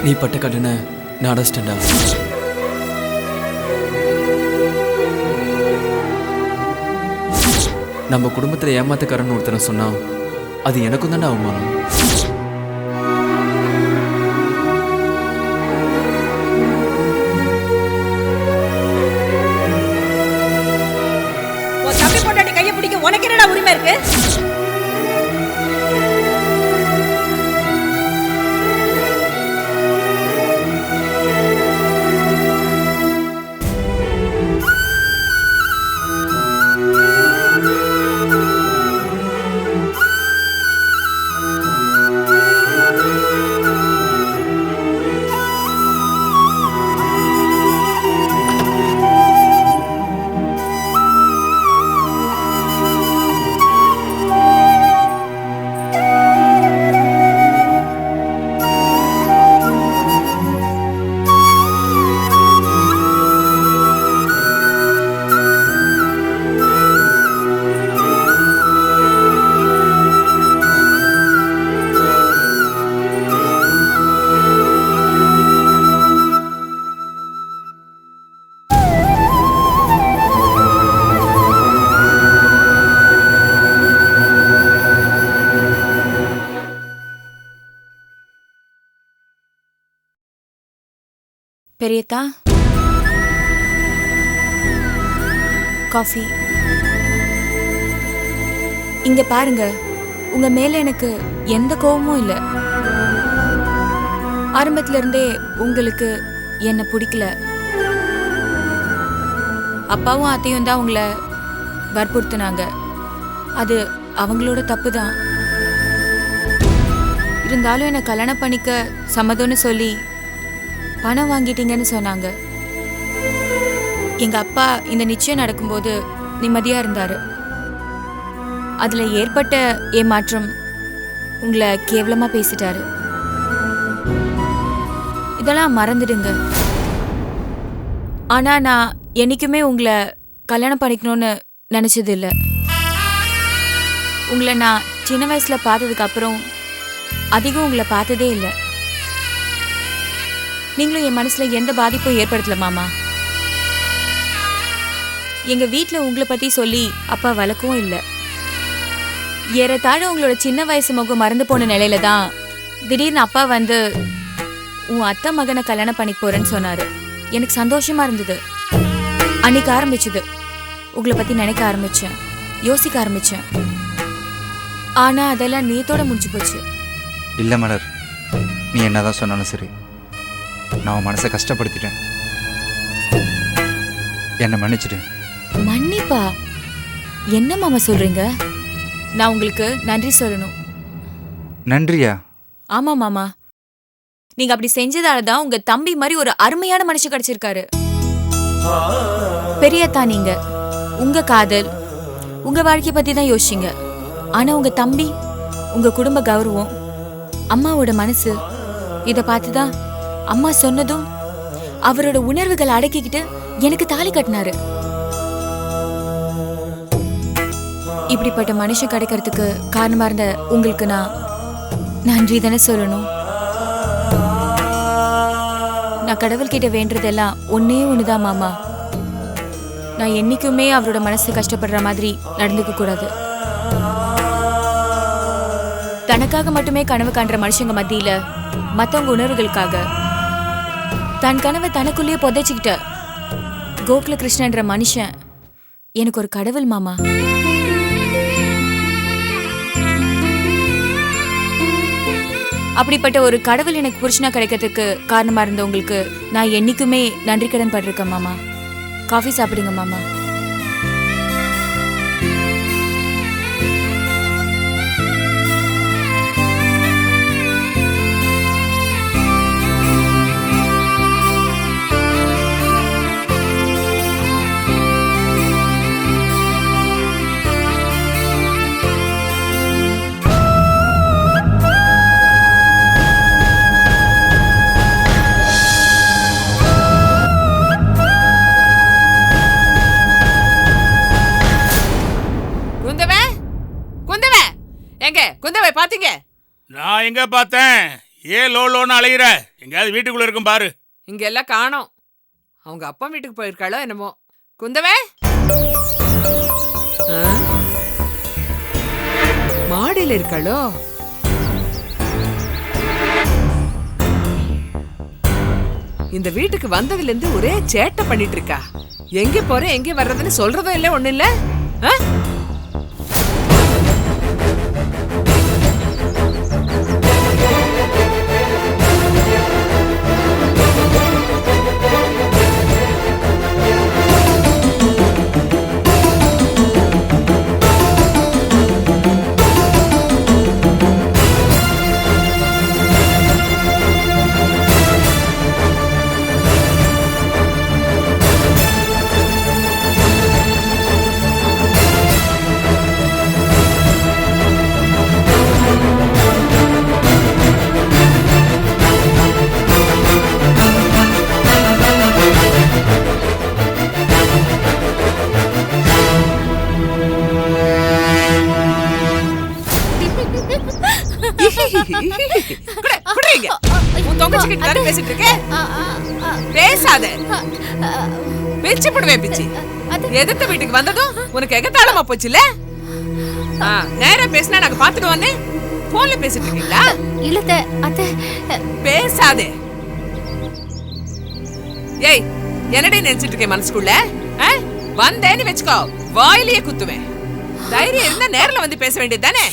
நீ பட்ட கடனை நான் அடைச்சிட்டேன்டா. நம்ம குடும்பத்தில் ஏமாத்துக்காரன்னு ஒருத்தனை சொன்னா அது எனக்கும் தானே அவமானம். தம்பி பொண்டாட்டி கையை பிடிக்க உனக்கு என்னடா உரிமை இருக்கு? பெரியத்தா, காஃபி. இங்க பாருங்க, உங்க மேல எனக்கு எந்த கோபமும் இல்லை. ஆரம்பத்துல இருந்தே உங்களுக்கு என்ன பிடிக்கல. அப்பாவும் அத்தையும் தான் உங்களை வற்புறுத்தினாங்க. அது அவங்களோட தப்பு தான். இருந்தாலும் என்னை கல்யாணம் பண்ணிக்க சம்மதம்னு சொல்லி பணம் வாங்கிட்டீங்கன்னு சொன்னாங்க. எங்க அப்பா இந்த நிச்சயம் நடக்கும்போது நிம்மதியா இருந்தாரு. அதுல ஏற்பட்ட ஏமாற்றம் உங்களை கேவலமா பேசிட்டாரு. இதெல்லாம் மறந்துடுங்க. ஆனா நான் என்னைக்குமே உங்களை கல்யாணம் பண்ணிக்கணும்னு நினைச்சது இல்லை. உங்களை நான் சின்ன வயசுல பார்த்ததுக்கு அப்புறம் அதிகம் உங்களை பார்த்ததே இல்லை. நீங்களும் என் மனசுல எந்த பாதிப்பும் ஏற்படுத்தல மாமா. எங்க வீட்டுல உங்களை பத்தி சொல்லி அப்பா வளர்க்கவும் இல்லை. ஏறத்தாழ உங்களோட சின்ன வயசு முகம் மறந்து போன நிலையில தான் திடீர்னு அப்பா வந்து உன் அத்தை மகனை கல்யாணம் பண்ணி போறேன்னு சொன்னாரு. எனக்கு சந்தோஷமா இருந்தது. அன்னைக்கு ஆரம்பிச்சது உங்களை பத்தி நினைக்க ஆரம்பிச்சேன், யோசிக்க ஆரம்பிச்சேன். ஆனா அதெல்லாம் நேத்தோட முடிஞ்சு போச்சு. இல்லை மலர், நீ என்னதான் சொன்னாலும் சரி, நான் உன் மனசை கஷ்டப்படுத்திட்டேன். என்னை மன்னிச்சிடு. மன்னிப்பா? என்ன மாமா சொல்றீங்க? நான் உங்களுக்கு நன்றி சொல்லணும். நன்றியா? ஆமா மாமா, நீங்க அப்படி செஞ்சதாலதான் உங்க தம்பி மாதிரி ஒரு அருமையான மனுஷன் கிடைச்சிருக்காரு. பெரியத்தா, நீங்க உங்க காதல் உங்க வாழ்க்கை பத்தி தான் யோசிச்சீங்க. ஆனா உங்க தம்பி உங்க குடும்ப கௌரவம், அம்மாவோட மனசு, இத பார்த்துதான் அம்மா சொன்னதும் அவரோட உணர்வுகளை அடக்கிக்கிட்டு எனக்கு தாலி கட்டினாரு. இப்படிப்பட்ட மனுஷன் கிடைக்கிறதுக்கு காரணமா இருந்த உங்களுக்கு நான் நன்றி தானே சொல்லணும். நான் கடவுள்கிட்ட வேண்டதெல்லாம் ஒன்னே ஒண்ணுதான் மாமா. நான் என்னைக்குமே அவரோட மனசு கஷ்டப்படுற மாதிரி நடந்துக்க கூடாது. தனக்காக மட்டுமே கனவு காண்ற மனுஷங்க மத்தியில மத்தவங்க உணர்வுகளுக்காக தன் கனவை தனக்குள்ளேயே புதைச்சிக்கிட்ட கோகுல கிருஷ்ணன்ற மனுஷன் எனக்கு ஒரு கடவுள் மாமா. அப்படிப்பட்ட ஒரு கடவுள் எனக்கு புருஷனா கிடைக்கிறதுக்கு காரணமா இருந்த உங்களுக்கு நான் என்னைக்குமே நன்றி கடன் பட்டிருக்கேன் மாமா. காஃபி சாப்பிடுங்க மாமா. நான் எங்க பார்த்தேன்? ஏன் லோன்னு அலையிற? எங்கேயாவது வீட்டுக்குள்ள இருக்கும் பாரு. இங்க எல்லாம் காணோம். அவங்க அப்பா வீட்டுக்கு போயிருக்காளோ என்னமோ. குந்தவே, மாடியில இருக்காளோ? இந்த வீட்டுக்கு வந்ததுல இருந்து ஒரே சேட்டை பண்ணிட்டு இருக்கா. எங்க போற எங்க வர்றதுன்னு சொல்றதும் இல்ல, ஒண்ணு இல்ல. பேசிட்டு இருக்க, பேசாத. பிச்சு போடுவேன் பிச்சு. எதிர்த்த வீட்டுக்கு வந்ததும் உனக்கு எகத்தாளமா போச்சுல. நேரா பேசினா நாங்க பாத்துடுவோன்னு போன்ல பேசிட்டு இருக்கீங்களா? இல்ல அத்தை, பேசாதே. ஏய், என்னடே நினைச்சிட்டு இருக்கேன் மனசுக்குள்ள? வந்தேன்னு வெச்சுக்கோ, வாயிலேயே குத்துவேன். தைரியம் இருந்தா நேர்ல வந்து பேச வேண்டியது தானே?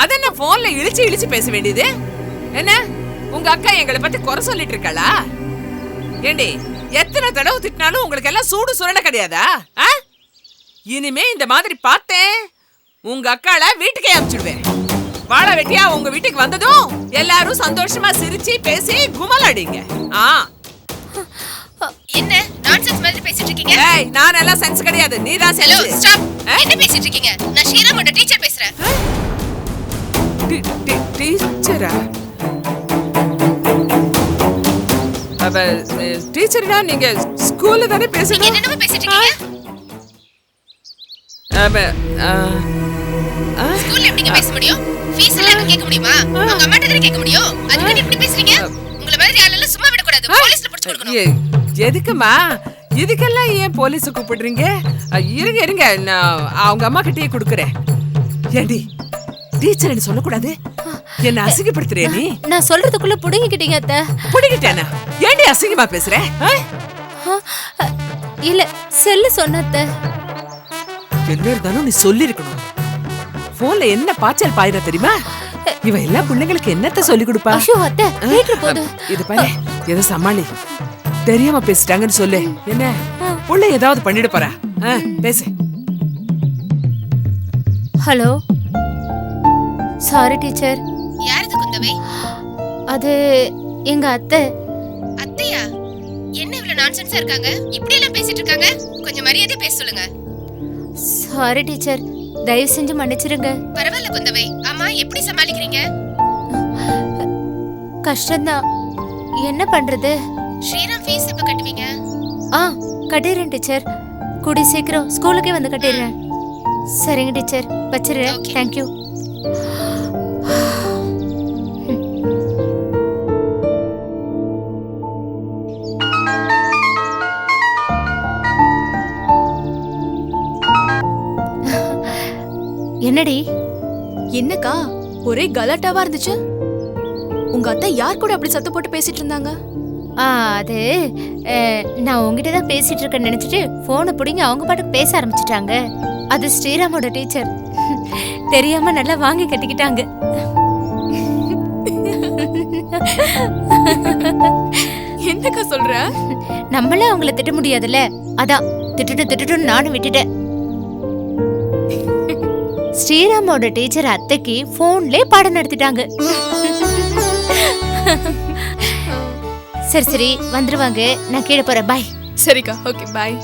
அத என்ன போன்ல இழிச்சு இழிச்சு பேச வேண்டியது என்ன? உங்க அக்கா எங்களை பத்தி குறை சொல்லிட்டு இருக்காளா? ஏண்டி, எத்தனை தடவை திட்டினாலும் உங்களுக்கு எல்லாம் சூடு சுரணை கிடையாதா? இனிமே இந்த மாதிரி பார்த்தேன் உங்க அக்காள வீட்டுக்கே அனுப்பிச்சுடுவேன். வாழை வெட்டியா உங்க வீட்டுக்கு வந்ததும் எல்லாரும் சந்தோஷமா சிரிச்சு பேசி குமலாடிங்க. என்ன நான்சென்ஸ் மாதிரி பேசிட்டு இருக்கீங்க? ஏய், நான் எல்லாம் சென்ஸ் கிடையாது, நீ தான் சென்ஸ். Hello, stop. என்ன பேசிட்டு இருக்கீங்க? நான் ஸ்ரீராமோட டீச்சர் பேசுறேன். டீச்சரா? அவ டீச்சர்னா நீங்க ஸ்கூல்ல தானே பேசுறீங்க? நீங்க என்னமா பேசிட்டு இருக்கீங்க? ஸ்கூல்ல எப்படிங்க பேச முடியும்? ஃபீஸ் எல்லாம் கேட்க முடியுமா? உங்க அம்மாட்ட தானே கேட்க முடியும். அதுக்கு எப்படி பேசுறீங்க? உங்கள மாதிரி ஆளெல்லாம் சும்மா விட கூடாது. போலீஸ்ல புடிச்சு கொடுக்கணும். எதுக்குமா இதுக்கெல்லாம் ஏன் போலீஸ் கூப்பிடுறீங்க? இருங்க இருங்க, நான் அவங்க அம்மா கிட்டயே கொடுக்குறேன். ஏண்டி, டீச்சர் சொல்லக்கூடாது? என்ன அசிங்கப்படுத்துறியா நீ? நான் சொல்றதுக்குள்ள புடுங்கிட்டீங்க அத்தை. புடுங்கிட்டேனா? ஏண்டி அசிங்கமா பேசுற? இல்ல, செல்லு சொன்னத்த. என்ன இருந்தாலும் நீ சொல்லி இருக்கணும். போன்ல என்ன பாய்ச்சல் பாயிர தெரியுமா? இவ எல்லா பிள்ளைங்களுக்கு என்னத்த சொல்லி கொடுப்பா? ஐயோ அத்தை, வீட்ல போடு. இது பாரு, எதை சமாளி. தெரியாம பேசிட்டாங்கன்னு சொல்லு. என்ன புள்ள ஏதாவது பண்ணிட போறா? பேசு. Hello, sorry teacher. யாரது குந்தவை? அது எங்க அத்தை. அத்தையா? என்ன இவ்வளவு நான்சென்ஸா இருக்காங்க? இப்படி எல்லாம் பேசிட்டு இருக்காங்க? கொஞ்சம் மரியாதை பேச சொல்லுங்க. சாரி டீச்சர், தயவு செஞ்சு மன்னிச்சிருங்க. பரவாயில்ல குந்தவை. அம்மா எப்படி சமாளிக்கிறீங்க? கஷ்டம்தான், என்ன பண்றது? ஸ்ரீராம் ஃபீஸ் எப்ப கட்டுவீங்க? கட்டிடுறேன் டீச்சர். கூடி சீக்கிரம் ஸ்கூலுக்கே வந்து கட்டிடுறேன். சரிங்க டீச்சர், வச்சிடுறேன். தேங்க்யூ. என்னடி? என்னக்கா ஒரே கலாட்டாவா இருந்துச்சு? உங்க அத்தை யார் கூட அப்படி சத்தம் போட்டு பேசிட்டு இருந்தாங்க? அது நான் உங்ககிட்ட தான் பேசிட்டு இருக்கேன்னு நினைச்சிட்டு போனை பிடிங்க அவங்க பாட்டுக்கு பேச ஆரம்பிச்சிட்டாங்க. அது ஸ்ரீராமோட டீச்சர். தெரியாம நல்லா வாங்கி கட்டிக்கிட்டாங்க. என்னக்கா சொல்ற? நம்மளே அவங்கள திட்ட முடியாதுல்ல, அதான் திட்டுட்டு நானும் விட்டுட்டேன். ஸ்ரீராமோட டீச்சர் அத்தைக்கு போன்லயே பாடம் நடத்திட்டாங்க. சரி சரி, வந்துருவாங்க, நான் கீழே போறேன். பாய். சரிக்கா, ஓகே பாய்.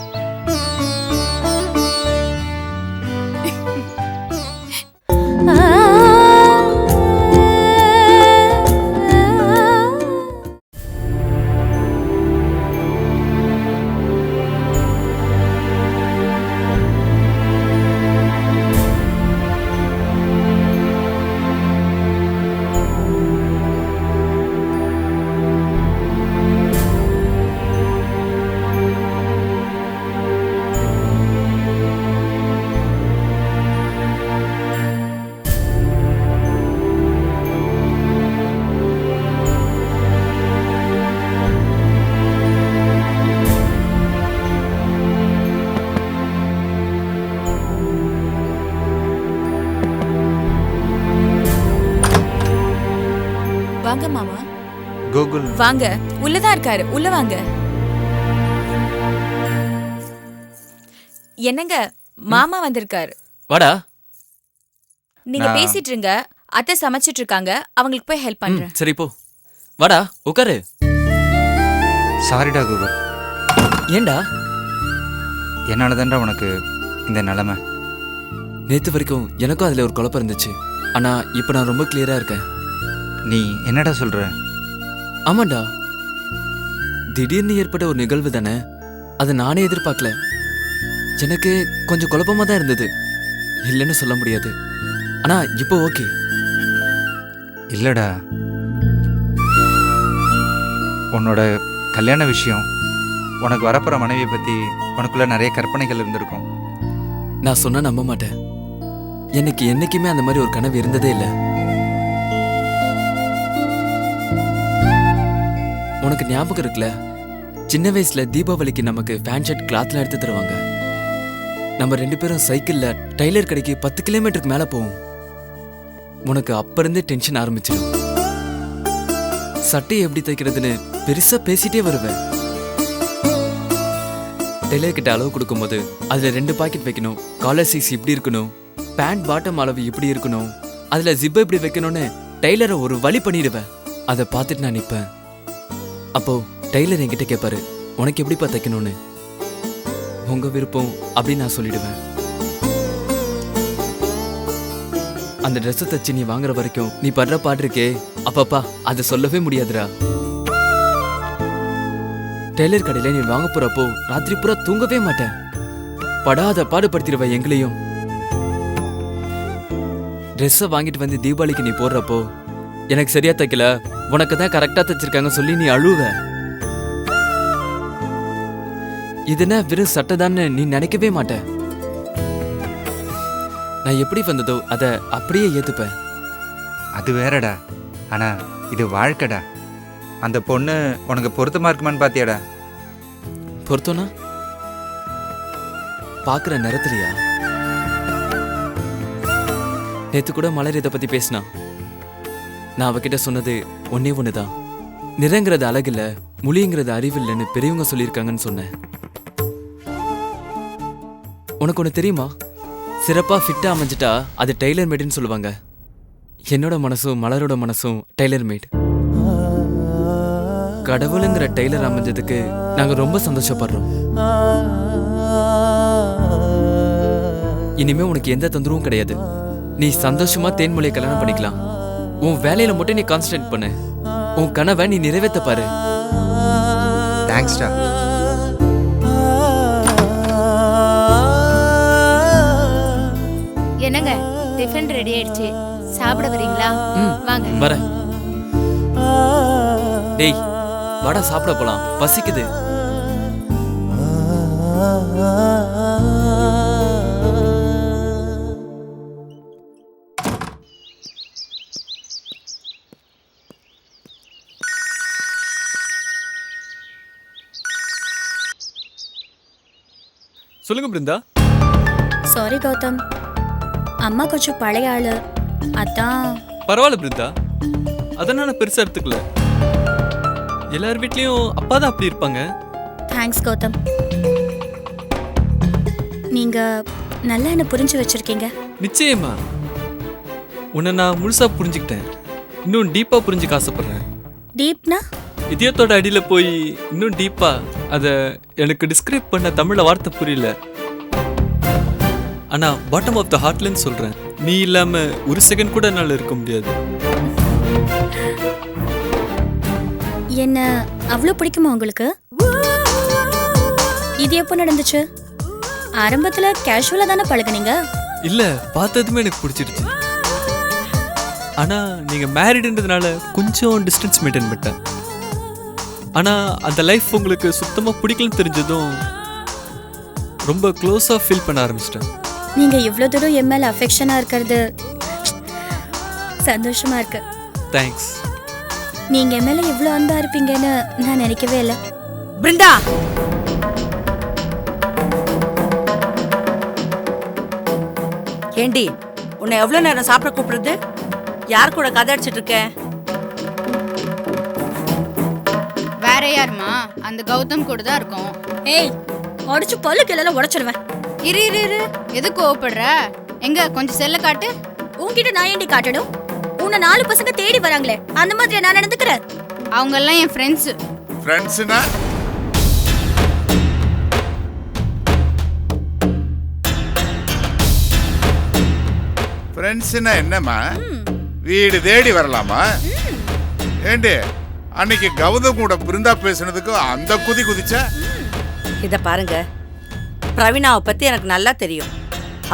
வாங்க மாமா. கோகுல் வாங்க, உள்ளதான் இருக்காரு, உள்ள வாங்க. என்னங்க, மாமா வந்திருக்காரு. வாடா. நீங்க பேசிட்டு இருங்க, அத்தை சமைச்சிட்டு இருக்காங்க, அவங்களுக்கு போய் ஹெல்ப் பண்றேன். சரி போ. வாடா உட்காரு. சாரிடா கோகுல், ஏண்டா? என்னால தான்டா உனக்கு இந்த நிலைமை. நேத்து வரைக்கும் எனக்கும் அதுல ஒரு குழப்பம் இருந்துச்சு. ஆனா இப்ப நான் ரொம்ப கிளியரா இருக்கேன். நீ என்னடா சொல்ற? ஆமாண்டா, திடீர்னு ஏற்பட்ட ஒரு நிகழ்வு தானே, அதை நானே எதிர்பார்க்கல. எனக்கு கொஞ்சம் குழப்பமா தான் இருந்தது, இல்லைன்னு சொல்ல முடியாது. ஆனா இப்போ ஓகே. இல்லடா, உன்னோட கல்யாண விஷயம், உனக்கு வரப்போற மனைவியை பத்தி உனக்குள்ள நிறைய கற்பனைகள் இருந்திருக்கும். நான் சொன்னா நம்ப மாட்டேன். எனக்கு என்னைக்குமே அந்த மாதிரி ஒரு கனவு இருந்ததே இல்லை. உனக்கு ஞாபகம் இருக்குல்ல, சின்ன வயசுல தீபாவளிக்கு நமக்கு ஃபேன் ஷர்ட் கிளாத்ல எடுத்து தருவாங்க. நம்ம 2 பேரும் சைக்கிள்ல டைலர் கடைக்கு 10 கிலோமீட்டருக்கு மேல போவோம். உனக்கு அப்ப இருந்தே டென்ஷன் ஆரம்பிச்சிடும். சட்டையை எப்படி தைக்கிறதுன்னு பெருசா பேசிட்டே வருவேன். டெய்லர் கிட்ட அளவு கொடுக்கும்போது அதுல 2 பாக்கெட் வைக்கணும், காலர் சைஸ் இப்படி இருக்கணும், பேண்ட் பாட்டம் அளவு இப்படி இருக்கணும், அதுல ஜிப்பை இப்படி வைக்கணும்னு டெய்லரை ஒரு வழி பண்ணிடுவேன். அதை பார்த்துட்டு நான் நிற்பேன். அப்போ டெய்லர் என்கிட்ட கேட்பாரு, உனக்கு எப்படிப்பா தைக்கணும்னு. உங்க விருப்பம் அப்படின்னு நான் சொல்லிடுவேன். அந்த ட்ரெஸ்ஸை தச்சு நீ வாங்குற வரைக்கும் நீ படுற பாடு இருக்கே, அப்பப்பா அதை சொல்லவே முடியாதுடா. டெய்லர் கடையில நீ வாங்க போறப்போ ராத்திரி பூரா தூங்கவே மாட்டேன். படாத பாடுபடுத்திடுவ எங்களையும். ட்ரெஸ்ஸை வாங்கிட்டு வந்து தீபாவளிக்கு நீ போடுறப்போ எனக்கு சரியா தைக்கல, உனக்கு தான் கரெக்டா தைச்சிருக்காங்க சொல்லி நீ அழுவ. இதுனா வெறும் சட்டைதான்னு நீ நினைக்கவே மாட்ட. நான் எப்படி வந்ததோ அதை அப்படியே ஏத்துப்பேன். அது வேறடா, ஆனா இது வாழ்க்கைடா. அந்த பொண்ணு உனக்கு பொருத்தமா இருக்குமான்னு பாத்தியாடா? பொருத்தம்னா பாக்குற நேரத்திலையா? நேத்து கூட மலர் இதை பத்தி பேசினா. நான் அவகிட்ட சொன்னது ஒன்னே ஒண்ணுதான், நிறங்கிறது அழகில்ல, மொழிங்கிறது அறிவில்லைன்னு பெரியவங்க சொல்லியிருக்காங்கன்னு சொன்னேன். உனக்கு ஒண்ணு தெரியுமா, சிறப்பா ஃபிட்டா அமைஞ்சிட்டா அது டெய்லர் மேடுன்னு சொல்லுவாங்க. என்னோட மனசும் மலரோட மனசும் டெய்லர் மேட். கடவுளுங்கிற டெய்லர் அமைஞ்சதுக்கு நாங்க ரொம்ப சந்தோஷப்படுறோம். இனிமே உனக்கு எந்த தொந்தரவும் கிடையாது. நீ சந்தோஷமா தேன்மொழியை கல்யாணம் பண்ணிக்கலாம். உன் வேலையில மட்டும் நீ கான்சன்ட்ரேட் பண்ணு. உன் கனவை நீ நிறைவேற்ற பாரு. தேங்க்ஸ்டா. என்னங்க, டிஃபன் ரெடி ஆயிடுச்சு, சாப்பிட வரீங்களா? வாங்க. வரேன். டேய் வாடா சாப்பிட போலாம், பசிக்குது. சொல்லுங்க பிருந்தா. சாரி கௌதம், அம்மா கொஞ்சம் பழைய ஆளு, அதான். பரவாயில்ல பிருந்தா, அதனால பெருசா எடுத்துக்கல. எல்லார் வீட்லயும் அப்பா தான் அப்படி இருப்பாங்க. தேங்க்ஸ் கௌதம், நீங்க நல்லா என்ன புரிஞ்சு வச்சிருக்கீங்க. நிச்சயமா உன்னை நான் முழுசா புரிஞ்சுக்கிட்டேன். இன்னும் டீப்பா புரிஞ்சுக்க ஆசைப்படுறேன். டீப்னா? இதயத்தோட அடியில போய் இன்னும் டீப்பா அதை எனக்கு டிஸ்கிரைப் பண்ண தமிழ்ல வார்த்தை புரியல. ஆனா பாட்டம் ஆஃப் த ஹார்ட்லன்னு சொல்றேன். நீ இல்லாம ஒரு செகண்ட் கூட என்னால இருக்க முடியாது. என்ன அவ்வளோ பிடிக்குமா உங்களுக்கு? இது எப்போ நடந்துச்சு? ஆரம்பத்துல கேஷுவலா தானே பழகுனீங்க? இல்ல, பார்த்ததுமே எனக்கு பிடிச்சிருச்சு. ஆனா நீங்க மேரிடுன்றதுனால கொஞ்சம் டிஸ்டன்ஸ் மெயின்டைன் பண்ணிட்டேன். ஆனா அந்த லைஃப் உங்களுக்கு சுத்தமா பிடிக்கலன்னு தெரிஞ்சதும் ரொம்ப க்ளோஸா ஃபீல் பண்ண ஆரம்பிச்சிட்டேன். நீங்க இவ்வளோ தூரம் என் மேல அஃபெக்ஷனா இருக்கிறது சந்தோஷமா இருக்கு. தேங்க்ஸ். நீங்க என் மேல இவ்வளோ அன்பா இருப்பீங்கன்னு நான் நினைக்கவே இல்லை. பிருந்தா, ஏண்டி உன்னை எவ்வளவு நேரம் சாப்பிட கூப்பிடுறது? யார் கூட கதை அடிச்சிட்டு இருக்க? வேற யாருமா? அந்த கௌதம் கூட தான் இருக்கும். ஏய் அடிச்சு பல்லு கிளல உடைச்சிடுவேன். இரு இரு இரு, எது கோவப்படுற? எங்க கொஞ்சம் செல்ல காட்டு. உன்கிட்ட நான் ஏண்டி காட்டணும்? உன்னை 4 பசங்க தேடி வராங்களே, அந்த மாதிரி நான் நடந்துக்கிறேன். அவங்க எல்லாம் என் ஃப்ரெண்ட்ஸ். ஃப்ரெண்ட்ஸ்னா ஃப்ரெண்ட்ஸ்னா என்னம்மா? வீடு தேடி வரலாமா? ஏண்டி அன்னைக்கு கௌதம் கூட பிருந்தா பேசுனதுக்கு அந்த குதி குதிச்ச? இத பாருங்க, பிரவீனாவை பத்தி எனக்கு நல்லா தெரியும்.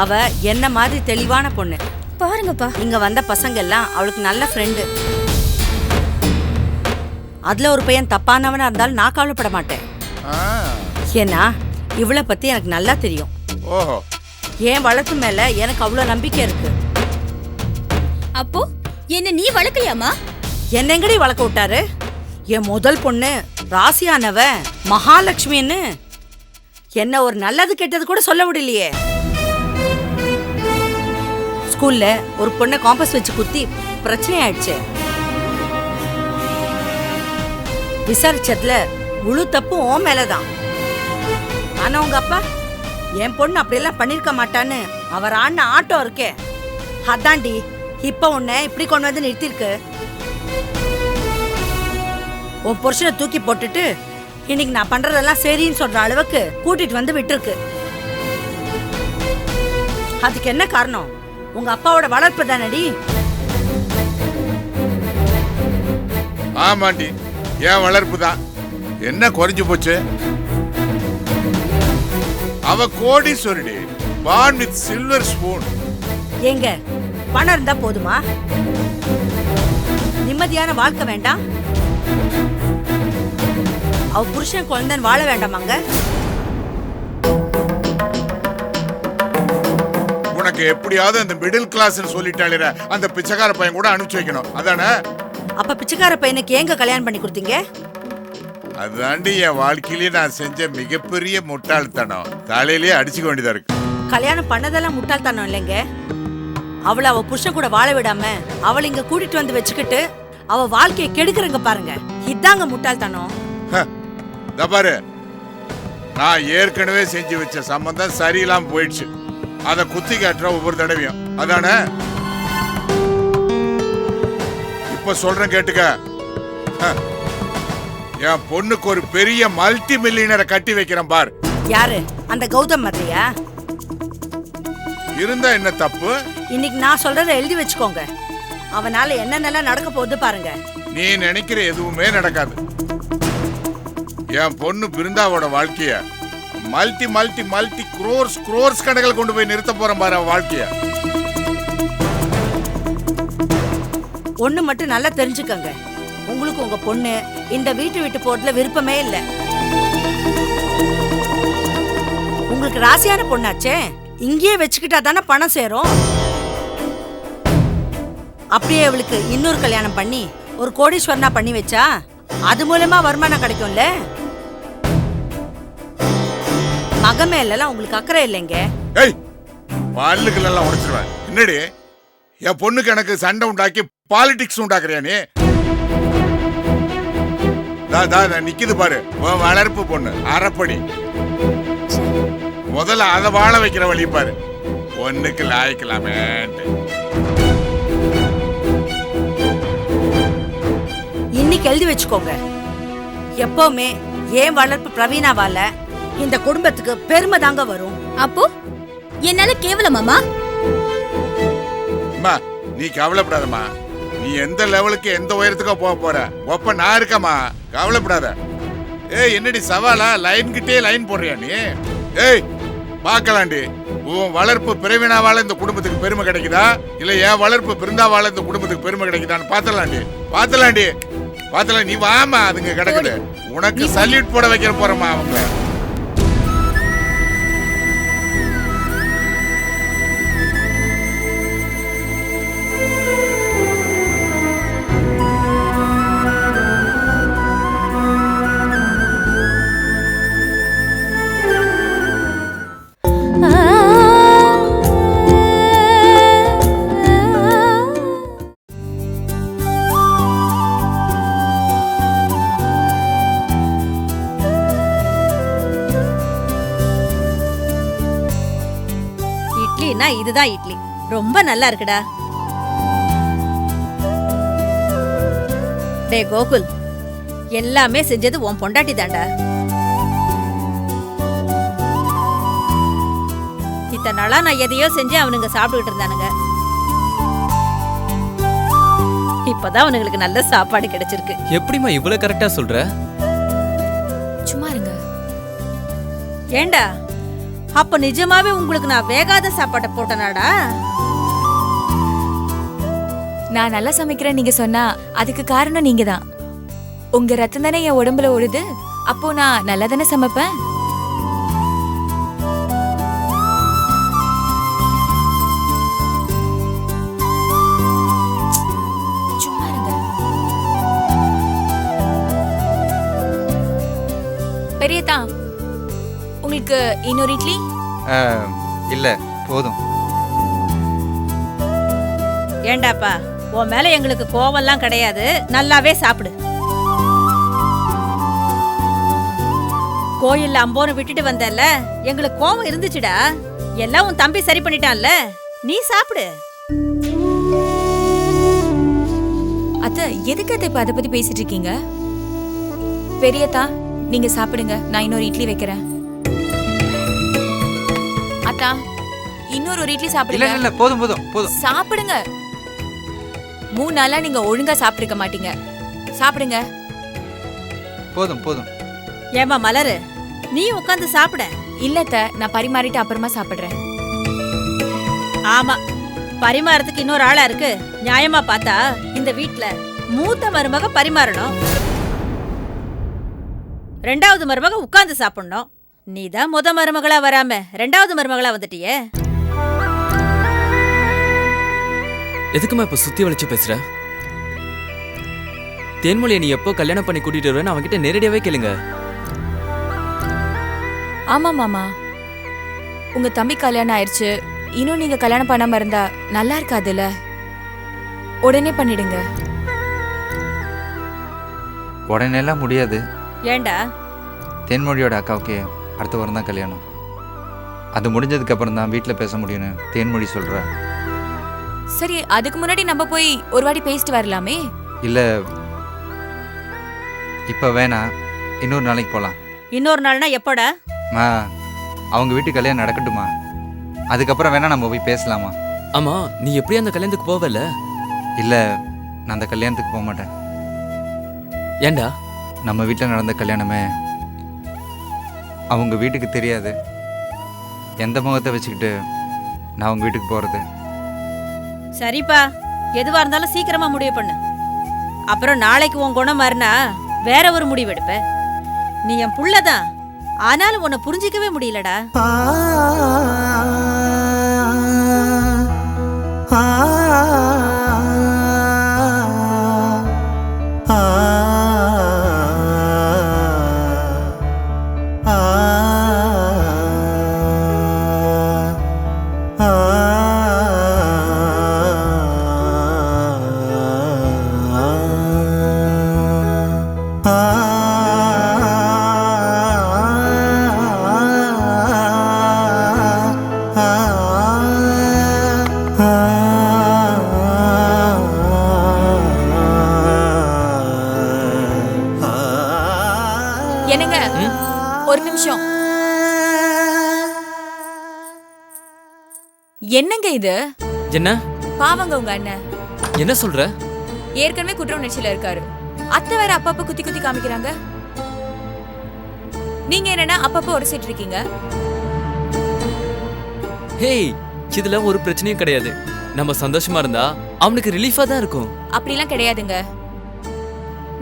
அவ என்ன மாதிரி தெளிவான பொண்ணு. பாருங்கப்பா, இங்க வந்த பசங்க எல்லாம் அவளுக்கு நல்ல ஃப்ரெண்டு. அதுல ஒரு பையன் தப்பானவனா இருந்தாலும் நான் கவலைப்பட மாட்டேன். ஆ, ஏன்னா இவளை பத்தி எனக்கு நல்லா தெரியும். ஓஹோ. என் வழக்கு மேல எனக்கு அவ்வளவு நம்பிக்கை இருக்கு. அப்போ என்ன நீ வளர்க்கலையாமா? என்ன எங்கடி வளர்க்க விட்டாரு? என் முதல் பொண்ணு ராசியானவ மகாலட்சுமின்னு என்ன ஒரு நல்லது கெட்டது கூட சொல்ல விடலையே. ஸ்கூல்ல ஒரு பொண்ணை காம்பஸ் வச்சு குத்தி பிரச்சனை ஆயிடுச்சு. விசாரிச்சதுல முழு தப்பும் ஓ மேலதான். ஆனா உங்க அப்பா என் பொண்ணு அப்படியெல்லாம் பண்ணிருக்க மாட்டான்னு அவர் ஆடின ஆட்டம் இருக்கே, அதாண்டி இப்ப உன்னை இப்படி கொண்டு வந்து நிறுத்திருக்கு. உன் புருஷனை தூக்கி போட்டுட்டு இன்னைக்கு நான் பண்றதெல்லாம் சரின்னு சொல்ற அளவுக்கு கூட்டிட்டு வந்து விட்டுருக்கு. அதுக்கு என்ன காரணம்? உங்க அப்பாவோட வளர்ப்பு தானடி. ஆமாண்டி, என் வளர்ப்பு தான். என்ன குறைஞ்சு போச்சு? அவ கோடீஸ்வரடி, born with silver spoon. ஏங்க பணம் இருந்தா போதுமா? நிம்மதியான வாழ்க்கை வேண்டாம்? அவ புருஷன் குழந்தைன்னு வாழ வேண்டாமாங்க? உனக்கு எப்படியாவது அந்த மிடில் கிளாஸ் சொல்லிட்டாளிர அந்த பிச்சைக்கார பையன் கூட அனுப்பிச்சு வைக்கணும், அதானே? அப்ப பிச்சைக்கார பையனுக்கு ஏங்க கல்யாணம் பண்ணி கொடுத்தீங்க? அதாண்டி என் வாழ்க்கையிலேயே நான் செஞ்ச மிகப்பெரிய முட்டாள்தனம். காலையிலேயே அடிச்சுக்க வேண்டியதா இருக்கு. கல்யாணம் பண்ணதெல்லாம் முட்டாள்தனம் இல்லைங்க. அவளை அவ புருஷன் கூட வாழ விடாம அவளை இங்க கூட்டிட்டு வந்து வச்சுக்கிட்டு அவ வாழ்க்கையை கெடுக்கிறங்க பாருங்க, இதாங்க முட்டாள்தனம். இதோ பாரு, நான் ஏற்கனவே செஞ்சு வச்ச சம்பந்தம் சரியில்லாம போயிடுச்சு. அதை குத்தி காட்டுற ஒவ்வொரு தடவையும், அதானே? இப்ப சொல்றேன் கேட்டுக்க. என் பொண்ணுக்கு ஒரு பெரிய மல்டி மில்லியனரை கட்டி வைக்கிறேன் பார். யாரு? அந்த கௌதம் மாதிரியா? இருந்தா என்ன தப்பு? இன்னைக்கு நான் சொல்றத எழுதி வச்சுக்கோங்க. அவனால என்னென்னலாம் நடக்க போகுது பாருங்க. நீ நினைக்கிற எதுவுமே நடக்காது. என் பொண்ணு பிருந்தாவோட வாழ்க்கைய மல்டி மல்டி மல்டி குரோர்ஸ் கணக்கில் கொண்டு போய் நிறுத்த போறேன் பாரு அவ வாழ்க்கைய. ஒண்ணு மட்டும் நல்லா தெரிஞ்சுக்கங்க, உங்களுக்கு உங்க பொண்ணு இந்த வீட்டு விட்டு போறதுல விருப்பமே இல்ல. உங்களுக்கு ராசியான பொண்ணாச்சே, இங்கேயே வச்சுக்கிட்டா தானே பணம் சேரும். அப்படியே அவளுக்கு இன்னொரு கல்யாணம் பண்ணி ஒரு கோடீஸ்வரனா பண்ணி வச்சா அது மூலமா வருமானம் கிடைக்கும்ல. மக மேல உங்களுக்கு அக்கறை இல்லைங்க. ஏய், பல்லுகள் எல்லாம் உடைச்சிருவேன். என்னடி என் பொண்ணுக்கு எனக்கு சண்டை உண்டாக்கி பாலிடிக்ஸ் உண்டாக்குறியா நீ? நிக்குது பாரு உன் வளர்ப்பு பொண்ணு அரைப்படி. முதல்ல அதை வாழ வைக்கிற வழி பாரு. பொண்ணுக்கு லாய்க்கலாமே. இன்னைக்கு எழுதி வச்சுக்கோங்க, எப்பவுமே ஏன் வளர்ப்பு பிரவீனாவால இந்த குடும்பத்துக்கு பெருமை தாங்க வரும். அப்போ என்னால கேவலமாமா? அம்மா நீ கவலைப்படாதம்மா. நீ எந்த லெவலுக்கு எந்த உயரத்துக்கோ போக போற, ஒப்ப நான் இருக்கமா, கவலைப்படாத. ஏய் என்னடி சவாலா லைன் கிட்டே லைன் போடுறியா நீ? ஏய் பார்க்கலாண்டி, உன் வளர்ப்பு பிரவீனாவால இந்த குடும்பத்துக்கு பெருமை கிடைக்குதா இல்ல என் வளர்ப்பு பிருந்தாவால இந்த குடும்பத்துக்கு பெருமை கிடைக்குதான்னு பாத்தலாண்டி. நீ வாமா, அதுங்க கிடக்குது. உனக்கு சல்யூட் போட வைக்கிற போறமா அவங்க. இட்லினா இதுதான் இட்லி. ரொம்ப நல்லா இருக்குடா. டே கோகுல், எல்லாமே செஞ்சது உன் பொண்டாட்டி தாண்டா. இத்தனை நாளா நான் எதையோ செஞ்சு அவனுங்க சாப்பிட்டுக்கிட்டு இருந்தானுங்க. இப்பதான் அவனுங்களுக்கு நல்ல சாப்பாடு கிடைச்சிருக்கு. எப்படிம்மா இவ்வளவு கரெக்டா சொல்ற? சும்மா இருங்க. ஏண்டா, அப்ப நிஜமாவே உங்களுக்கு நான் வேகாத சாப்பாட்டை போட்டனாடா? நான் நல்லா சமைக்கிறேன் நீங்க சொன்னா அதுக்கு காரணம் நீங்க தான். உங்க ரத்தம் தானே என் உடம்புல ஓடுது. அப்போ நான் நல்லா தானே சமைப்பேன். சும்மா இருங்க. பெரியதா, உங்களுக்கு இன்னொரு இட்லி? இல்லை போதும். ஏண்டாப்பா, உன் மேல எங்களுக்கு கோவம்லாம் கிடையாது. நல்லாவே சாப்பிடு. கோயில்ல அம்போன்னு விட்டுட்டு வந்தல்ல, எங்களுக்கு கோவம் இருந்துச்சுடா. எல்லாம் உன் தம்பி சரி பண்ணிட்டான்ல, நீ சாப்பிடு. அத்தை, எதுக்கு அத்தை இப்ப அதை பத்தி பேசிட்டு இருக்கீங்க? பெரியதா, நீங்க சாப்பிடுங்க, நான் இன்னொரு இட்லி வைக்கிறேன். அத்தா, இன்னொரு ஒரு இட்லி இல்லை சாப்பிடுங்க. இல்லை போதும் போதும் போதும். சாப்பிடுங்க. 3 நாளா நீங்க ஒழுங்கா சாப்பிட்டுருக்க மாட்டீங்க. சாப்பிடுங்க. போதும் போதும். ஏமா மலரு, நீ உட்காந்து சாப்பிட. இல்லத்த, நான் பரிமாறிட்டு அப்புறமா சாப்பிடுறேன். ஆமா, பரிமாறதுக்கு இன்னொரு ஆளா இருக்கு. நியாயமா பார்த்தா இந்த வீட்ல மூத்த மருமக பரிமாறணும், 2வது மருமக உட்கார்ந்து சாப்பிடணும். நீதான் முத மருமகளா வராம 2வது மருமகளா வந்துட்டியே. எதுக்குமா இப்ப சுத்தி வளைச்சு பேசுற? தேன்மொழியை நீ எப்போ கல்யாணம் பண்ணி கூட்டிட்டு வருவேன்னு அவன்கிட்ட நேரடியாவே கேளுங்க. ஆமா மாமா, உங்க தம்பி கல்யாணம் ஆயிடுச்சு. இன்னும் நீங்க கல்யாணம் பண்ணாம இருந்தா நல்லா இருக்காதுல்ல. உடனே பண்ணிடுங்க. உடனேலாம் முடியாது. ஏண்டா? தேன்மொழியோட அக்காவுக்கு அடுத்த வாரம் தான் கல்யாணம். அது முடிஞ்சதுக்கு அப்புறம் தான் வீட்டில் பேச முடியும்னு தேன்மொழி சொல்கிறா. சரி, அதுக்கு முன்னாடி நம்ம போய் ஒரு வாட்டி பேசிட்டு வரலாமே. இல்லை, இப்போ வேணாம், இன்னொரு நாளைக்கு போகலாம். இன்னொரு நாள்னா எப்போடா? அவங்க வீட்டு கல்யாணம் நடக்கட்டுமா, அதுக்கப்புறம் வேணா நம்ம போய் பேசலாமா? ஆமா, நீ எப்படி அந்த கல்யாணத்துக்கு போவல? இல்லை, நான் அந்த கல்யாணத்துக்கு போக மாட்டேன். ஏண்டா? நம்ம வீட்டில் நடந்த கல்யாணமே அவங்க வீட்டுக்கு தெரியாது. எந்த முகத்தை வச்சுக்கிட்டு நான் அவங்க வீட்டுக்கு போகிறது? சரிப்பா, எதுவா இருந்தாலும் சீக்கிரமா முடிவு பண்ணு. அப்புறம் நாளைக்கு உன் குணம் மாறினா வேற ஒரு முடிவு எடுப்ப. நீ என் புள்ளதான், ஆனாலும் உன்னை புரிஞ்சிக்கவே முடியலடா. என்னங்க, ஒரு நிமிஷம். என்னங்க இது? என்ன? பாவங்க உங்க அண்ணன். என்ன சொல்ற? ஏற்கனவே குற்ற உணர்ச்சியில இருக்காரு. அத்தை வேற அப்பப்ப குத்தி குத்தி காமிக்கிறாங்க. நீங்க என்னன்னா அப்பப்ப உடச்சிட்டு இருக்கீங்க. ஹேய், இதுல ஒரு பிரச்சனையும் கிடையாது. நம்ம சந்தோஷமா இருந்தா அவனுக்கு ரிலீஃபா தான் இருக்கும். அப்படிலாம் கிடையாதுங்க.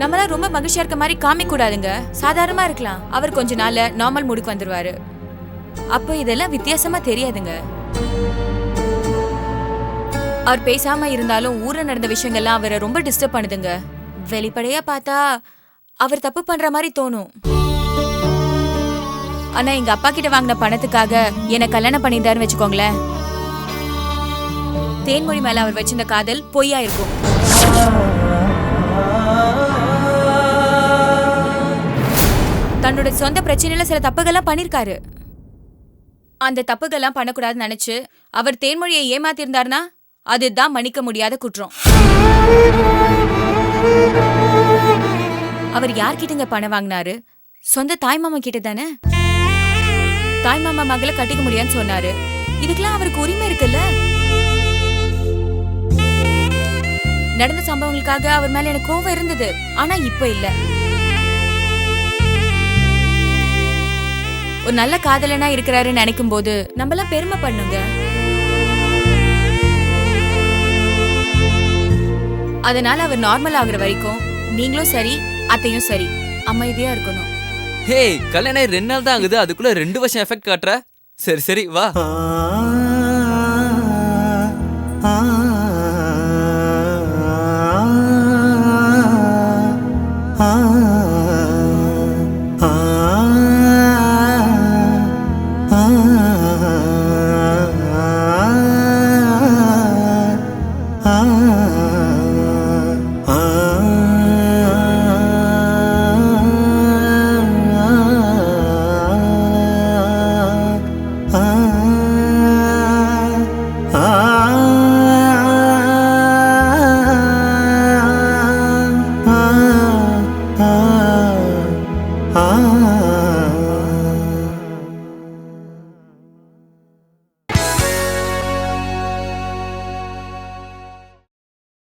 நம்மளா ரொம்ப மகிழ்ச்சியா இருக்க மாதிரி காமிக்க கூடாதுங்க. சாதாரணமா இருக்கலாம். அவர் கொஞ்ச நாள்ல நார்மல் மூடுக்கு வந்துருவாரு. அப்ப இதெல்லாம் வித்தியாசமா தெரியாதுங்க. அவர் பேசாம இருந்தாலும் ஊர்ல நடந்த விஷயங்கள்லாம் அவரை ரொம்ப டிஸ்டர்ப் பண்ணுதுங்க. வெளிப்படையா பார்த்தா அவர் தப்பு பண்ற மாதிரி தோணும். ஆனா எங்க அப்பா கிட்ட வாங்கின பணத்துக்காக என்ன கல்யாணம் பண்ணியிருந்தாருன்னு வச்சுக்கோங்களேன், தேன்மொழி மேல அவர் வச்சிருந்த காதல் பொய்யா இருக்கும். தன்னோட சொந்த பிரச்சனையில சில தப்புகள்லாம் பண்ணிருக்காரு. அந்த தப்புகள்லாம் பண்ணக்கூடாதுன்னு நினைச்சு அவர் தேன்மொழியை ஏமாத்திருந்தாருனா அதுதான் மன்னிக்க முடியாத குற்றம். அவர் யார்கிட்டங்க பணம் வாங்கினாரு? சொந்த தாய்மாமா கிட்ட தானே. தாய்மாமா மகளை கட்டிக்க முடியாதுன்னு சொன்னாரு. இதுக்கெல்லாம் அவருக்கு உரிமை இருக்குல்ல. நடந்த சம்பவங்களுக்காக அவர் மேல எனக்கு கோவம் இருந்தது, ஆனா இப்ப இல்ல. ஒரு நல்ல காதலனா இருக்கிறாருன்னு நினைக்கும் போது நம்மளாம் பெருமை பண்ணுங்க. அதனால அவர் நார்மல் ஆகுற வரைக்கும் நீங்களும் சரி அத்தையும் சரி அமைதியா இருக்கணும். ஹே, கல்யாணம் 2 நாள் தான் ஆகுது, அதுக்குள்ள 2 வருஷம் எஃபெக்ட் காட்டுற. சரி சரி வா.